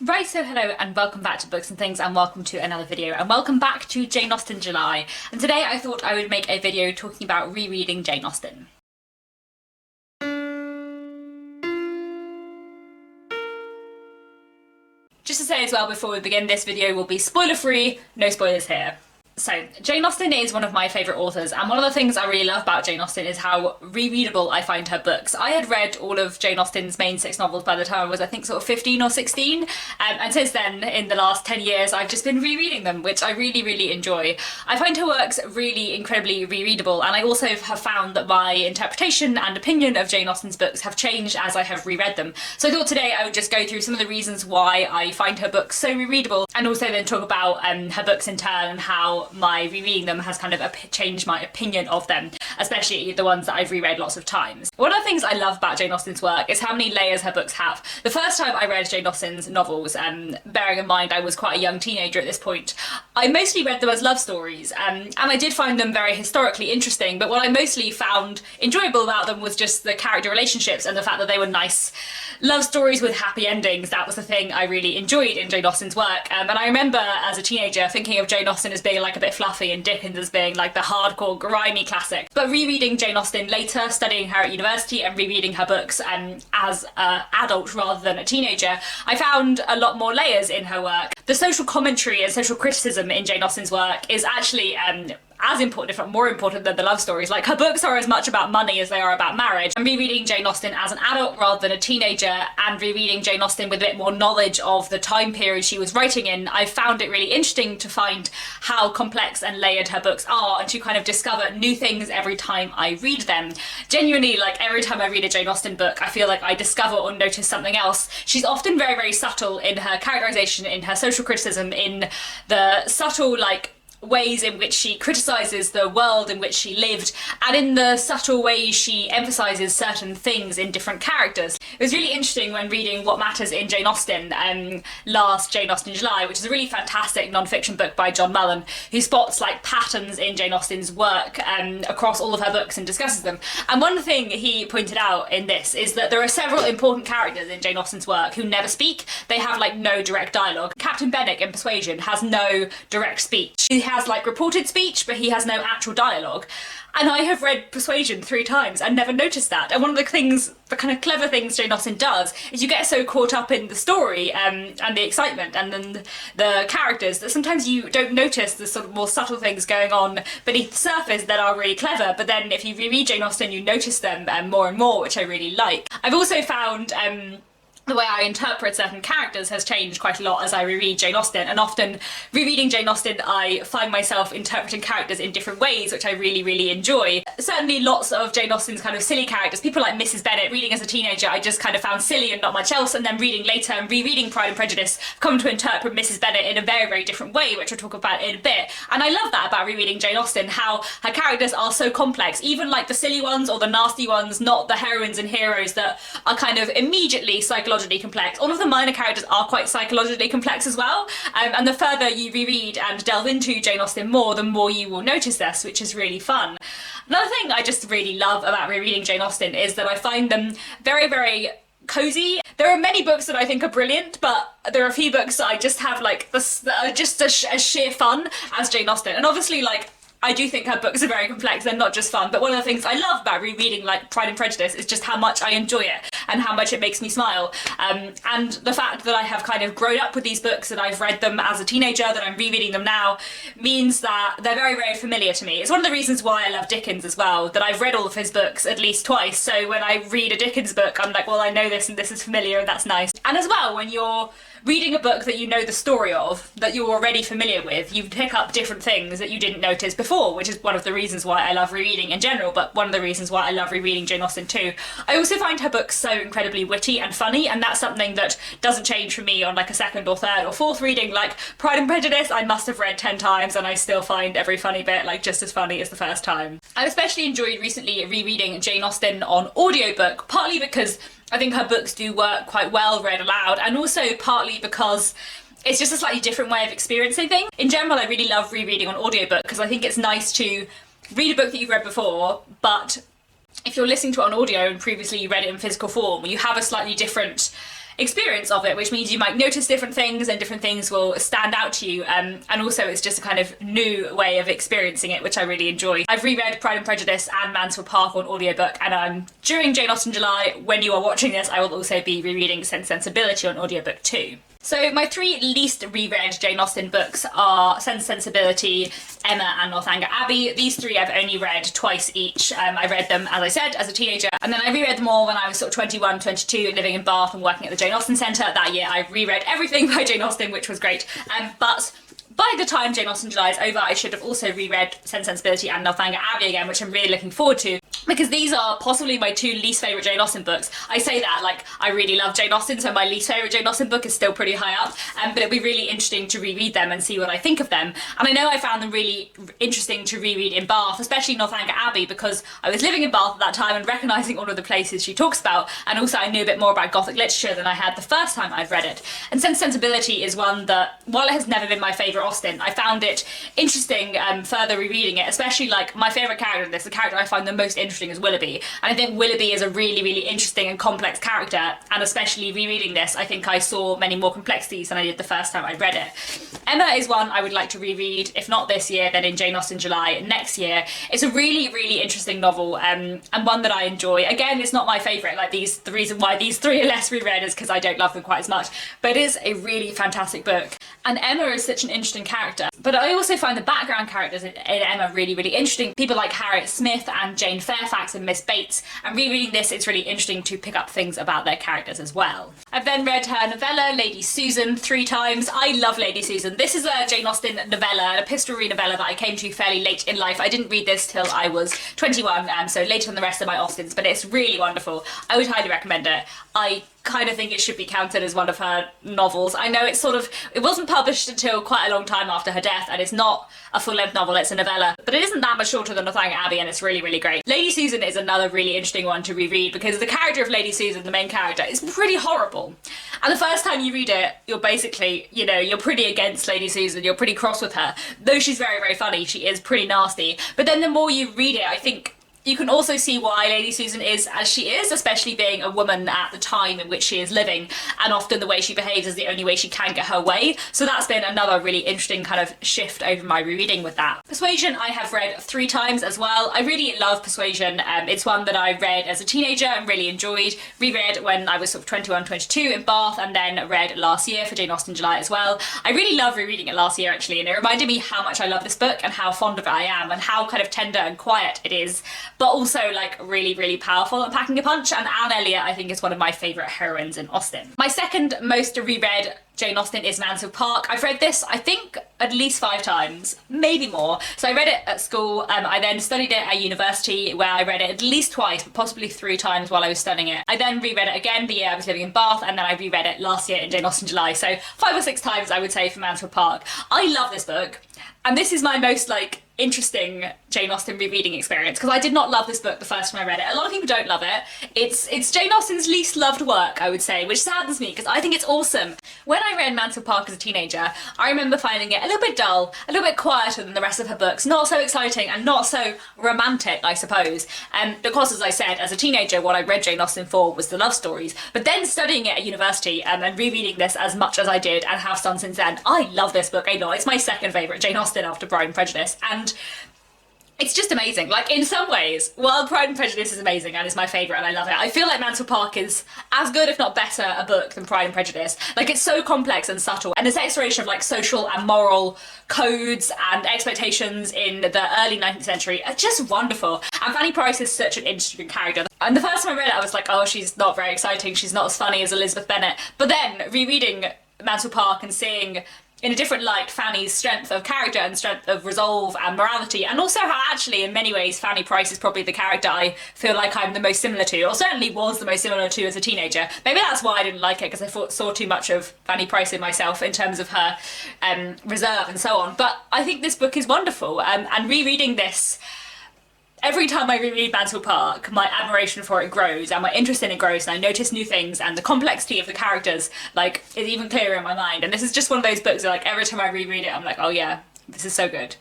Right, so hello and welcome back to Books and Things, and welcome to another video, and welcome back to Jane Austen July. And today I thought I would make a video talking about rereading Jane Austen. Just to say as well before we begin, this video will be spoiler free, no spoilers here. So, Jane Austen is one of my favourite authors, and one of the things I really love about Jane Austen is how rereadable I find her books. I had read all of Jane Austen's main 6 novels by the time I was, I think, sort of 15 or 16, and since then, in the last 10 years, I've just been rereading them, which I really enjoy. I find her works really incredibly rereadable, and I also have found that my interpretation and opinion of Jane Austen's books have changed as I have reread them. So I thought today I would just go through some of the reasons why I find her books so rereadable, and also then talk about her books in turn and how my rereading them has kind of changed my opinion of them, especially the ones that I've reread lots of times. One of the things I love about Jane Austen's work is how many layers her books have. The first time I read Jane Austen's novels, bearing in mind I was quite a young teenager at this point, I mostly read them as love stories, and I did find them very historically interesting, but what I mostly found enjoyable about them was just the character relationships and the fact that they were nice love stories with happy endings. That was the thing I really enjoyed in Jane Austen's work, and I remember as a teenager thinking of Jane Austen as being like a bit fluffy and Dickens as being like the hardcore grimy classic. But rereading Jane Austen later, studying her at university and rereading her books as an adult rather than a teenager, I found a lot more layers in her work. The social commentary and social criticism in Jane Austen's work is actually as important, if not more important, than the love stories. Like, her books are as much about money as they are about marriage. And rereading Jane Austen as an adult rather than a teenager, and rereading Jane Austen with a bit more knowledge of the time period she was writing in, I found it really interesting to find how complex and layered her books are, and to kind of discover new things every time I read them. Genuinely, like, every time I read a Jane Austen book, I feel like I discover or notice something else. She's often very subtle in her characterization, in her social criticism, in the subtle, like, ways in which she criticises the world in which she lived, and in the subtle ways she emphasises certain things in different characters. It was really interesting when reading What Matters in Jane Austen, last Jane Austen July, which is a really fantastic non-fiction book by John Mullen, who spots like patterns in Jane Austen's work across all of her books and discusses them. And one thing he pointed out in this is that there are several important characters in Jane Austen's work who never speak. They have like no direct dialogue. Captain Bennet in Persuasion has no direct speech. He has like reported speech, but he has no actual dialogue. And I have read Persuasion 3 times and never noticed that. And one of the things, the kind of clever things Jane Austen does, is you get so caught up in the story and the excitement and then the characters that sometimes you don't notice the sort of more subtle things going on beneath the surface that are really clever. But then if you reread Jane Austen, you notice them more and more, which I really like. I've also found the way I interpret certain characters has changed quite a lot as I reread Jane Austen, and often rereading Jane Austen I find myself interpreting characters in different ways, which I really enjoy. Certainly lots of Jane Austen's kind of silly characters, people like Mrs Bennet, reading as a teenager I just kind of found silly and not much else, and then reading later and rereading Pride and Prejudice, I've come to interpret Mrs Bennet in a very different way, which I'll talk about in a bit. And I love that about rereading Jane Austen, how her characters are so complex, even like the silly ones or the nasty ones, not the heroines and heroes that are kind of immediately psychologically complex. All of the minor characters are quite psychologically complex as well, and the further you reread and delve into Jane Austen more, the more you will notice this, which is really fun. Another thing I just really love about rereading Jane Austen is that I find them very cozy. There are many books that I think are brilliant, but there are a few books that I just have like this, just as sheer fun as Jane Austen. And obviously, like, I do think her books are very complex, they're not just fun, but one of the things I love about rereading like Pride and Prejudice is just how much I enjoy it and how much it makes me smile. And the fact that I have kind of grown up with these books, that I've read them as a teenager, that I'm rereading them now, means that they're very familiar to me. It's one of the reasons why I love Dickens as well, that I've read all of his books at least twice, so when I read a Dickens book I'm like, well, I know this and this is familiar and that's nice. And as well, when you're reading a book that you know the story of, that you're already familiar with, you pick up different things that you didn't notice before, which is one of the reasons why I love rereading in general, but one of the reasons why I love rereading Jane Austen too. I also find her books so incredibly witty and funny, and that's something that doesn't change for me on like a second or third or fourth reading. Like Pride and Prejudice I must have read 10 times and I still find every funny bit like just as funny as the first time. I've especially enjoyed recently rereading Jane Austen on audiobook, partly because I think her books do work quite well read aloud, and also partly because it's just a slightly different way of experiencing things. In general, I really love rereading on audiobook because I think it's nice to read a book that you've read before, but if you're listening to it on audio and previously you read it in physical form, you have a slightly different experience of it, which means you might notice different things and different things will stand out to you, and also it's just a kind of new way of experiencing it, which I really enjoy. I've reread Pride and Prejudice and Mansur Park on audiobook, and during Jane Austen July, when you are watching this, I will also be rereading Sense and Sensibility on audiobook too. So my three least reread Jane Austen books are Sense and Sensibility, Emma and Northanger Abbey. These three I've only read twice each. I read them, as I said, as a teenager, and then I reread them all when I was sort of 21, 22, living in Bath and working at the Jane Austen Centre. That year I reread everything by Jane Austen, which was great. But by the time Jane Austen July is over, I should have also reread Sense and Sensibility and Northanger Abbey again, which I'm really looking forward to, because these are possibly my two least favourite Jane Austen books. I say that like I really love Jane Austen, so my least favourite Jane Austen book is still pretty high up, but it'll be really interesting to reread them and see what I think of them. And I know I found them really interesting to reread in Bath, especially Northanger Abbey, because I was living in Bath at that time and recognising all of the places she talks about, and also I knew a bit more about Gothic literature than I had the first time I'd read it. And Sense and Sensibility is one that, while it has never been my favourite Austen, I found it interesting further rereading it, especially like my favourite character in this, the character I find the most interesting is Willoughby, and I think Willoughby is a really, really interesting and complex character, and especially rereading this, I think I saw many more complexities than I did the first time I read it. Emma is one I would like to reread, if not this year, then in Jane Austen July next year. It's a really, really interesting novel, and one that I enjoy. Again, it's not my favourite, like the reason why these three are less reread is because I don't love them quite as much, but it is a really fantastic book. And Emma is such an interesting character, but I also find the background characters in Emma really, really interesting. People like Harriet Smith and Jane Fairfax and Miss Bates, and rereading this, it's really interesting to pick up things about their characters as well. I've then read her novella, Lady Susan, 3 times. I love Lady Susan. This is a Jane Austen novella, an epistolary novella that I came to fairly late in life. I didn't read this till I was 21, so later than the rest of my Austens, but it's really wonderful. I would highly recommend it. I kind of think it should be counted as one of her novels. I know it wasn't published until quite a long time after her death, and it's not a full-length novel, it's a novella, but it isn't that much shorter than Northanger Abbey, and it's really, really great. Lady Susan is another really interesting one to reread, because the character of Lady Susan, the main character, is pretty horrible. And the first time you read it, you're basically, you're pretty against Lady Susan, you're pretty cross with her. Though she's very, very funny, she is pretty nasty. But then the more you read it, I think you can also see why Lady Susan is as she is, especially being a woman at the time in which she is living, and often the way she behaves is the only way she can get her way. So that's been another really interesting kind of shift over my rereading with that. Persuasion I have read 3 times as well. I really love Persuasion. It's one that I read as a teenager and really enjoyed, reread when I was sort of 21, 22 in Bath, and then read last year for Jane Austen July as well. I really loved rereading it last year actually, and it reminded me how much I love this book and how fond of it I am, and how kind of tender and quiet it is, but also like really, really powerful and packing a punch. And Anne Elliot I think is one of my favourite heroines in Austen. My second most reread Jane Austen is Mansur Park. I've read this I think at least 5 times, maybe more. So I read it at school, I then studied it at university where I read it at least twice, but possibly 3 times while I was studying it. I then reread it again the year I was living in Bath, and then I reread it last year in Jane Austen July. So 5 or 6 times I would say for Mansur Park. I love this book, and this is my most like interesting Jane Austen rereading experience, because I did not love this book the first time I read it. A lot of people don't love it. It's Jane Austen's least loved work, I would say, which saddens me because I think it's awesome. When I read Mansur Park as a teenager, I remember finding it a little bit dull, a little bit quieter than the rest of her books, not so exciting and not so romantic, I suppose. Because, as I said, as a teenager, what I read Jane Austen for was the love stories. But then studying it at university and rereading this as much as I did and have done since then, I love this book. I know it's my second favourite Jane Austen after Pride and Prejudice, and it's just amazing. Like, in some ways, while Pride and Prejudice is amazing and is my favourite and I love it, I feel like Mansur Park is as good, if not better, a book than Pride and Prejudice. Like, it's so complex and subtle, and its exploration of like social and moral codes and expectations in the early 19th century are just wonderful. And Fanny Price is such an interesting character. And the first time I read it, I was like, oh, she's not very exciting, she's not as funny as Elizabeth Bennet. But then, rereading Mansur Park and seeing in a different light Fanny's strength of character and strength of resolve and morality, and also how actually in many ways Fanny Price is probably the character I feel like I'm the most similar to, or certainly was the most similar to as a teenager. Maybe that's why I didn't like it, because I saw too much of Fanny Price in myself in terms of her reserve and so on. But I think this book is wonderful, and rereading this, every time I reread Mansur Park, my admiration for it grows and my interest in it grows, and I notice new things, and the complexity of the characters like is even clearer in my mind. And this is just one of those books that like every time I reread it I'm like, oh yeah, this is so good.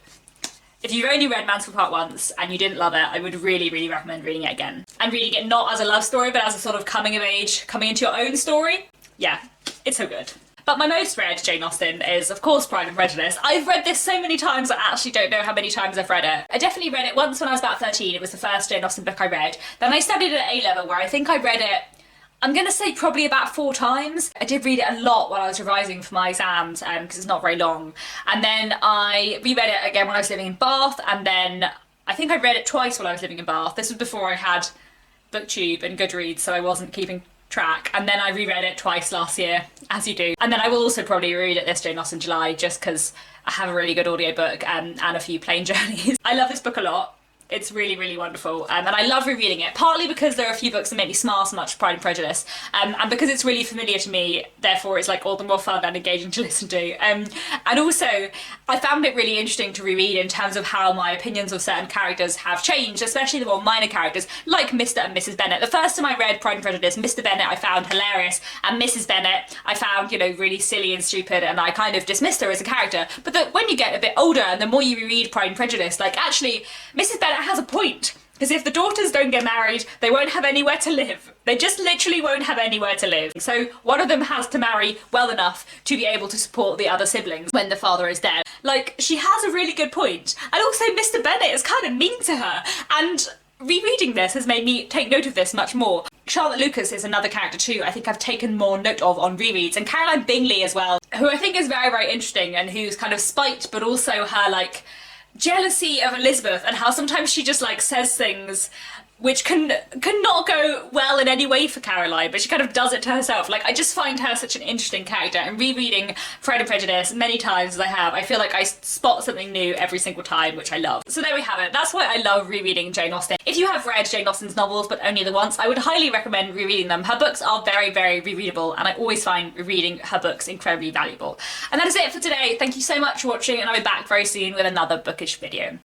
If you've only read Mansur Park once and you didn't love it, I would really, really recommend reading it again. And reading it not as a love story, but as a sort of coming of age, coming into your own story. yeah, it's so good. But my most read Jane Austen is, of course, Pride and Prejudice. I've read this so many times, I actually don't know how many times I've read it. I definitely read it once when I was about 13. It was the first Jane Austen book I read. Then I studied at A-level, where I think I read it, I'm gonna say probably about 4 times. I did read it a lot while I was revising for my exams, because it's not very long. And then I reread it again when I was living in Bath, and then I think I read it twice while I was living in Bath. This was before I had BookTube and Goodreads, so I wasn't keeping track. And then I reread it twice last year, as you do. And then I will also probably reread it this Jane Austen July, just because I have a really good audiobook and a few plane journeys. I love this book a lot. It's really, really wonderful, and I love rereading it, partly because there are a few books that make me smile so much, Pride and Prejudice, and because it's really familiar to me, therefore it's like all the more fun and engaging to listen to. And also, I found it really interesting to reread in terms of how my opinions of certain characters have changed, especially the more minor characters, like Mr and Mrs Bennet. The first time I read Pride and Prejudice, Mr Bennet I found hilarious, and Mrs Bennet I found, you know, really silly and stupid, and I kind of dismissed her as a character. But when you get a bit older, and the more you reread Pride and Prejudice, like, actually, Mrs Bennet has a point. Because if the daughters don't get married, they won't have anywhere to live. They just literally won't have anywhere to live. So one of them has to marry well enough to be able to support the other siblings when the father is dead. Like, she has a really good point. And also Mr Bennet is kind of mean to her. And rereading this has made me take note of this much more. Charlotte Lucas is another character too I think I've taken more note of on rereads, and Caroline Bingley as well, who I think is very, very interesting, and who's kind of spite, but also her, like, jealousy of Elizabeth, and how sometimes she just, like, says things which can not go well in any way for Caroline, but she kind of does it to herself. Like, I just find her such an interesting character, and rereading Pride and Prejudice many times as I have, I feel like I spot something new every single time, which I love. So there we have it. That's why I love rereading Jane Austen. If you have read Jane Austen's novels, but only the once, I would highly recommend rereading them. Her books are very, very rereadable, and I always find rereading her books incredibly valuable. And that is it for today. Thank you so much for watching, and I'll be back very soon with another bookish video.